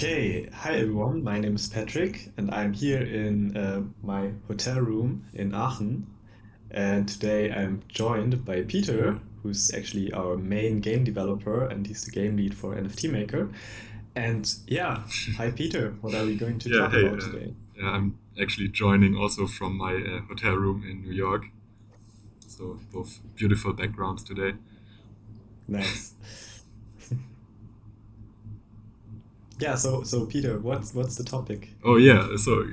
Okay, hi everyone. My name is Patrick, and I'm here in my hotel room in Aachen. And today I'm joined by Peter, who's actually our main game developer, and he's the game lead for NFT-MAKER. And yeah, hi Peter. What are we going to Yeah, talk hey, about today? yeah, I'm actually joining also from my hotel room in New York. So both beautiful backgrounds today. Nice. Yeah, so Peter, what's the topic? Oh yeah, so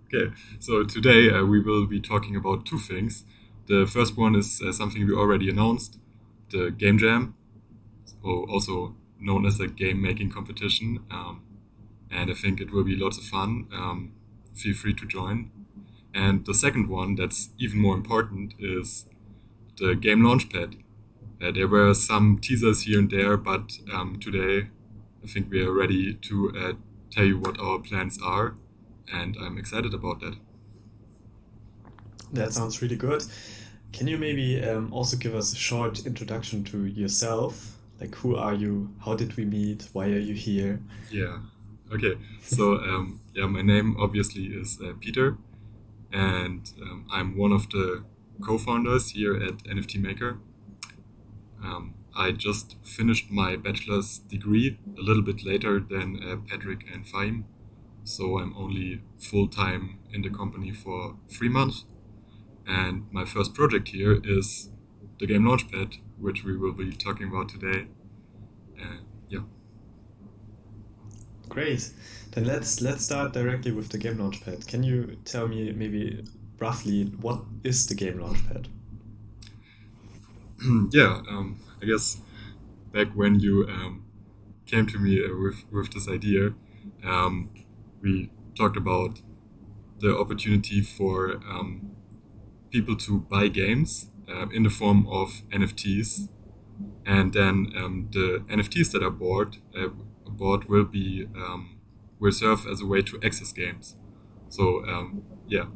okay, so today we will be talking about two things. The first one is something we already announced, the Game Jam, or also known as a game making competition. And I think it will be lots of fun. Feel free to join. And the second one, that's even more important, is the game Launchpad. There were some teasers here and there, but today I think we are ready to tell you what our plans are, and I'm excited about that. That sounds really good. Can you maybe also give us a short introduction to yourself? Like, who are you? How did we meet? Why are you here? Yeah. Okay. So yeah, my name obviously is Peter, and I'm one of the co-founders here at NFT Maker. I just finished my bachelor's degree a little bit later than Patrick and Fahim, so I'm only full time in the company for 3 months. And my first project here is the game Launchpad, which we will be talking about today. And yeah, Great. Then let's start directly with the game launchpad. Can you tell me maybe roughly what is the game launchpad? yeah. I guess back when you came to me with this idea, um, we talked about the opportunity for people to buy games in the form of NFTs, and then the NFTs that are bought will serve as a way to access games. So yeah,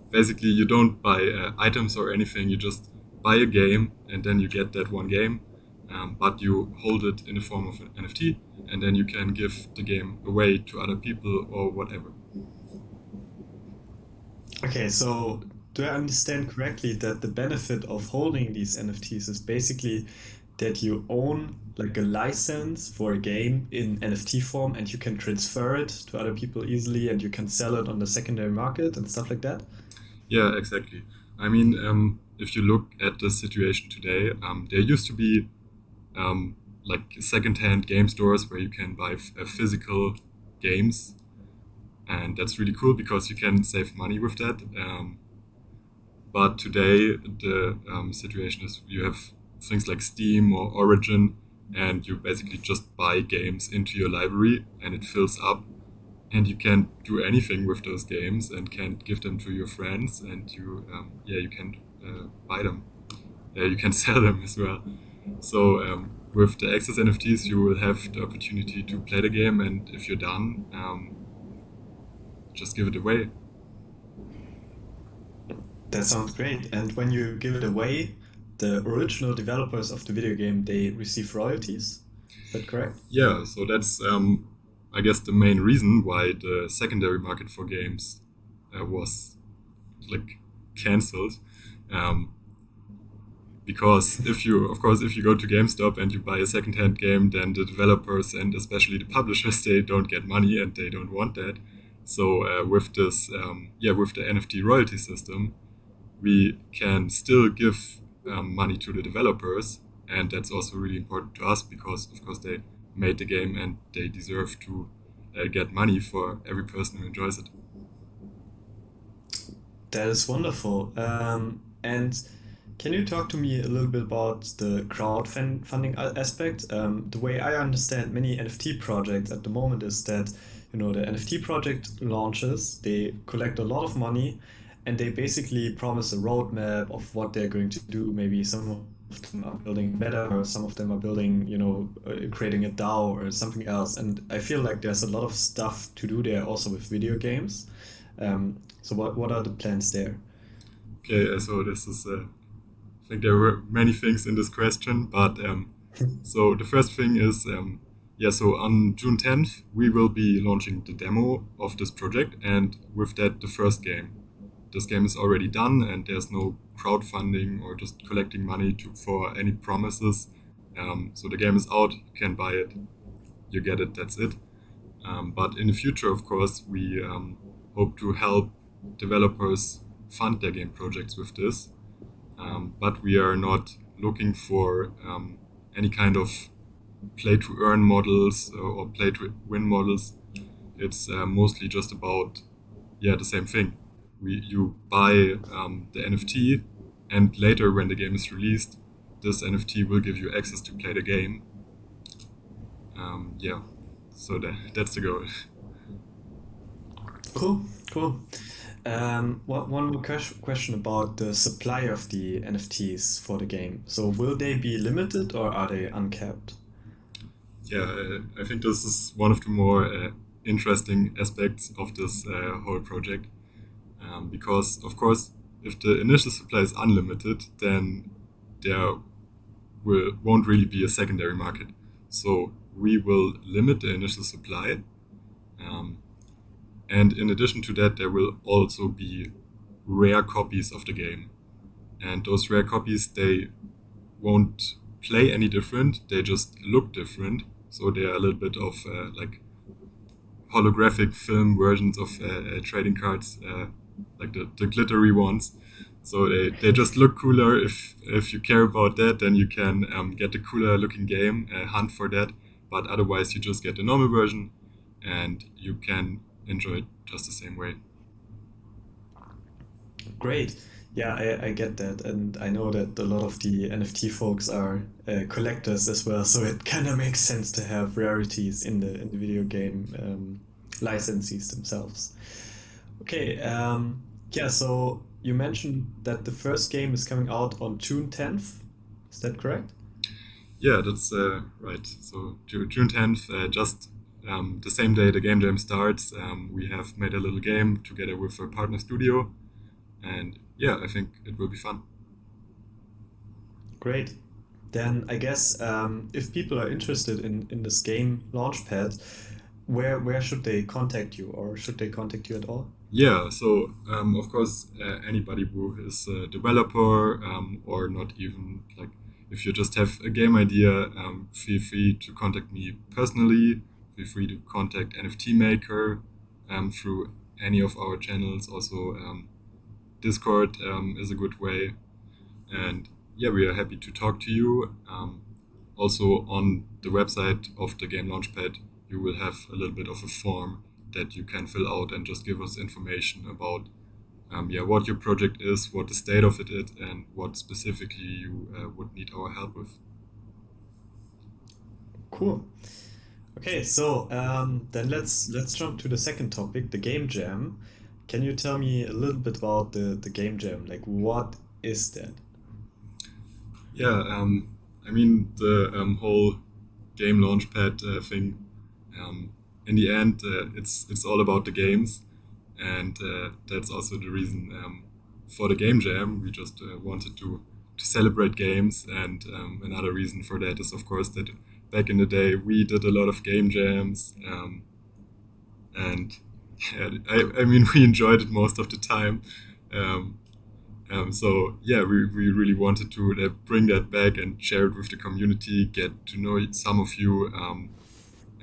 basically you don't buy items or anything. You just buy a game, and then you get that one game, but you hold it in the form of an NFT, and then you can give the game away to other people or whatever. Okay, so do I understand correctly that the benefit of holding these NFTs is basically that you own like a license for a game in NFT form and you can transfer it to other people easily and you can sell it on the secondary market and stuff like that? Yeah, exactly. I mean, if you look at the situation today, there used to be like secondhand game stores where you can buy physical games, and that's really cool because you can save money with that. But today, the situation is you have things like Steam or Origin, and you basically just buy games into your library, and it fills up, and you can't do anything with those games, and can't give them to your friends, and you can buy them. You can sell them as well. So with the Access NFTs, you will have the opportunity to play the game, and if you're done, just give it away. That sounds great. And when you give it away, the original developers of the video game, they receive royalties. Is that correct? Yeah, so that's I guess the main reason why the secondary market for games was like cancelled. Um, because of course, if you go to GameStop and you buy a secondhand game, then the developers and especially the publishers they don't get money and they don't want that. So with the NFT royalty system, we can still give money to the developers, and that's also really important to us because, of course, they made the game and they deserve to get money for every person who enjoys it. That is wonderful. And can you talk to me a little bit about the crowdfunding aspect? The way I understand many NFT projects at the moment is that, the NFT project launches, they collect a lot of money, and they basically promise a roadmap of what they're going to do. Maybe some of them are building better, or some of them are building, creating a DAO or something else. And I feel like there's a lot of stuff to do there also with video games. So what are the plans there? Okay, so this is, I think there were many things in this question, but so the first thing is Yeah, so on June 10th, we will be launching the demo of this project, and with that, the first game. This game is already done, and there's no crowdfunding or just collecting money for any promises. So the game is out, you can buy it, you get it, that's it. But in the future, of course, we hope to help developers fund their game projects with this. But we are not looking for any kind of play to earn models or play to win models. It's mostly just about the same thing. You buy the NFT, and later when the game is released, this NFT will give you access to play the game. Yeah, so that's the goal. Cool, cool. One more question about the supply of the NFTs for the game. So will they be limited or are they uncapped? Yeah, I think this is one of the more interesting aspects of this whole project. Because, of course, if the initial supply is unlimited, then there won't really be a secondary market. So we will limit the initial supply. Um, and in addition to that, there will also be rare copies of the game. And those rare copies, they won't play any different, they just look different. So they are a little bit of like holographic film versions of trading cards, like the glittery ones. So they just look cooler. If you care about that, then you can get the cooler looking game, hunt for that. But otherwise, you just get the normal version, and you can enjoy it just the same way. Great. Yeah, I get that. And I know that a lot of the NFT folks are collectors as well. So it kind of makes sense to have rarities in the video game licensees themselves. Okay. Yeah, so you mentioned that the first game is coming out on June 10th. Is that correct? Yeah, that's right. So June 10th, just the same day the game jam starts, we have made a little game together with a partner studio, and yeah, I think it will be fun. Great. Then I guess if people are interested in this game Launchpad, where should they contact you, or should they contact you at all? Yeah, so of course, anybody who is a developer or not even like if you just have a game idea, feel free to contact me personally. Feel free to contact NFT-MAKER through any of our channels. Also, Discord is a good way. And yeah, we are happy to talk to you. Also, on the website of the Game Launchpad, you will have a little bit of a form that you can fill out and just give us information about what your project is, what the state of it is, and what specifically you would need our help with. Cool. Okay, so then let's jump to the second topic, the game jam. Can you tell me a little bit about the game jam? Like, what is that? Yeah, I mean the whole game launchpad thing. Um, in the end, it's all about the games, and that's also the reason for the game jam. We just wanted to celebrate games, and another reason for that is of course that back in the day we did a lot of game jams, and yeah, I mean we enjoyed it most of the time. Um, so yeah, we really wanted to bring that back and share it with the community, get to know some of you,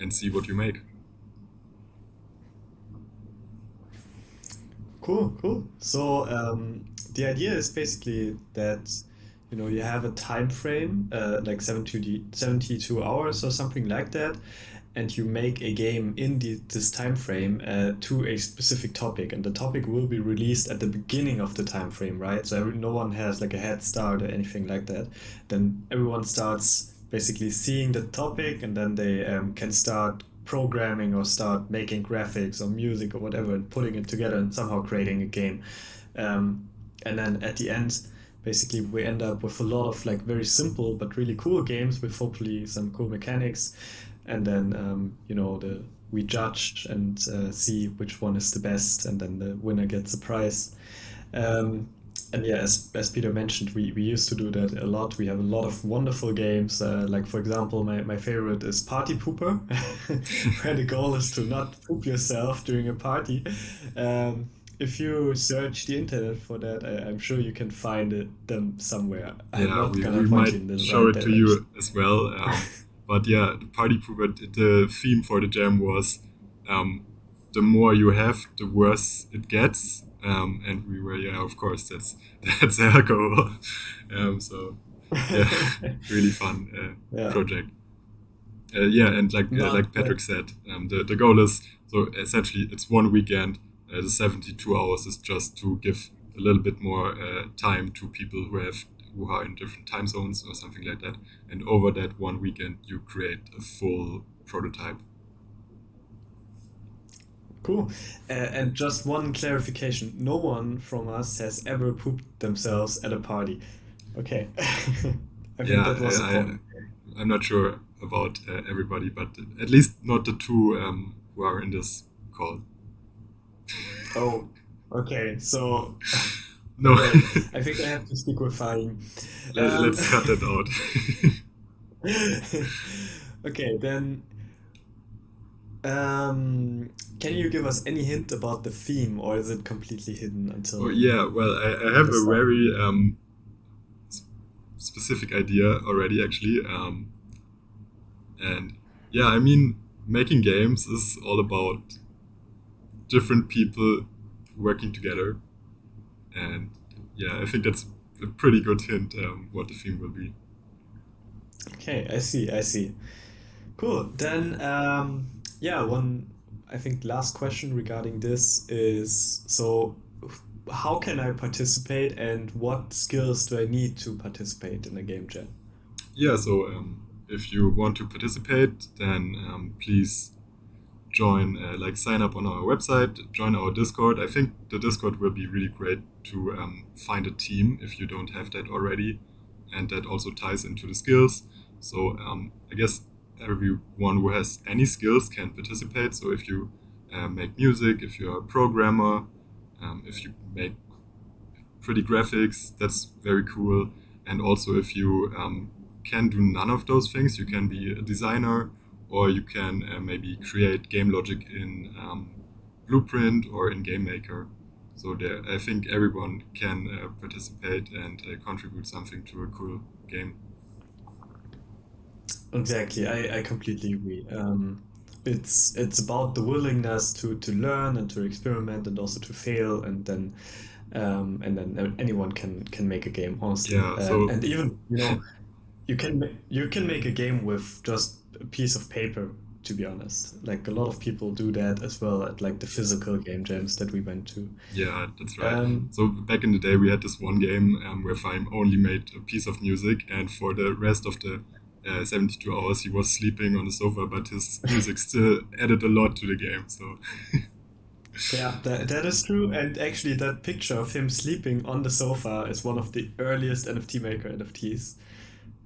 and see what you make. Cool, cool. So the idea is basically that you have a time frame, like 72 hours or something like that, and you make a game in this time frame to a specific topic, and the topic will be released at the beginning of the time frame, right? So no one has like a head start or anything like that. Then everyone starts basically seeing the topic, and then they can start programming or start making graphics or music or whatever and putting it together and somehow creating a game. And then at the end, basically we end up with a lot of like very simple but really cool games with hopefully some cool mechanics. And then the we judge and see which one is the best, and then the winner gets a prize. Um, And yeah, as Peter mentioned, we used to do that a lot. We have a lot of wonderful games. Like, for example, my favorite is Party Pooper, where the goal is to not poop yourself during a party. Um, if you search the internet for that, I'm sure you can find them somewhere. I'm Yeah, not gonna we point might you in the show right it to direction. you as well. But yeah, the party pooper, the theme for the jam was um, the more you have, the worse it gets. And we were, yeah, of course, that's our goal. So yeah, really fun Yeah, project. Yeah, and not like Patrick said, the goal is so essentially it's one weekend. The 72 hours is just to give a little bit more time to people who are in different time zones or something like that. And over that one weekend, you create a full prototype. cool. And just one clarification: no one from us has ever pooped themselves at a party. Okay. I think Yeah, that was the point. I'm not sure about everybody, but at least not the two who are in this call. Oh, okay. So, No, okay. I think I have to stick with fine. Um, let's cut that out. okay, then, um, can you give us any hint about the theme, or is it completely hidden Oh until yeah, well, I have the a song? very s- specific idea already, actually. And yeah, I mean, making games is all about different people working together. And yeah, I think that's a pretty good hint what the theme will be. Okay, I see, I see. Cool. Then, yeah, one, I think last question regarding this is, so how can I participate and what skills do I need to participate in a game jam? Yeah, so if you want to participate, then please join, sign up on our website, join our Discord. I think the Discord will be really great to find a team if you don't have that already, and that also ties into the skills. So I guess everyone who has any skills can participate. So if you make music, if you're a programmer, if you make pretty graphics, that's very cool. And also, if you can do none of those things, you can be a designer, or you can maybe create game logic in Blueprint or in GameMaker. So there, I think everyone can participate and contribute something to a cool game. Exactly, I completely agree. It's about the willingness to learn and to experiment and also to fail, and then anyone can make a game, honestly. Yeah. So And even, you can make a game with just a piece of paper, to be honest. Like a lot of people do that as well at like the physical game jams that we went to. yeah, that's right. Um, So back in the day, we had this one game where Fime only made a piece of music, and for the rest of the 72 hours, he was sleeping on the sofa, but his music still added a lot to the game. So yeah, that is true. And actually, that picture of him sleeping on the sofa is one of the earliest NFT Maker NFTs.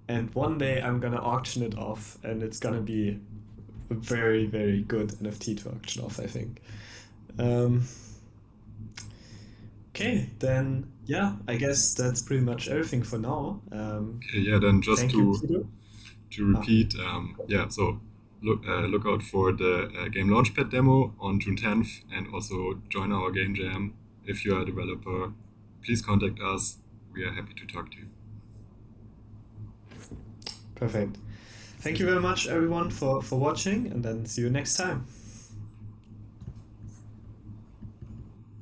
And one day I'm gonna auction it off, and it's gonna be a very, very good NFT to auction off, I think. Um, okay, then yeah, I guess that's pretty much everything for now. okay, yeah, then just Thank you, Peter. to Ah, repeat, yeah, so look out for the game Launchpad demo on June 10th, and also join our game jam if you are a developer. Please contact us. We are happy to talk to you. perfect. Thank you very much, everyone, for watching, and then see you next time.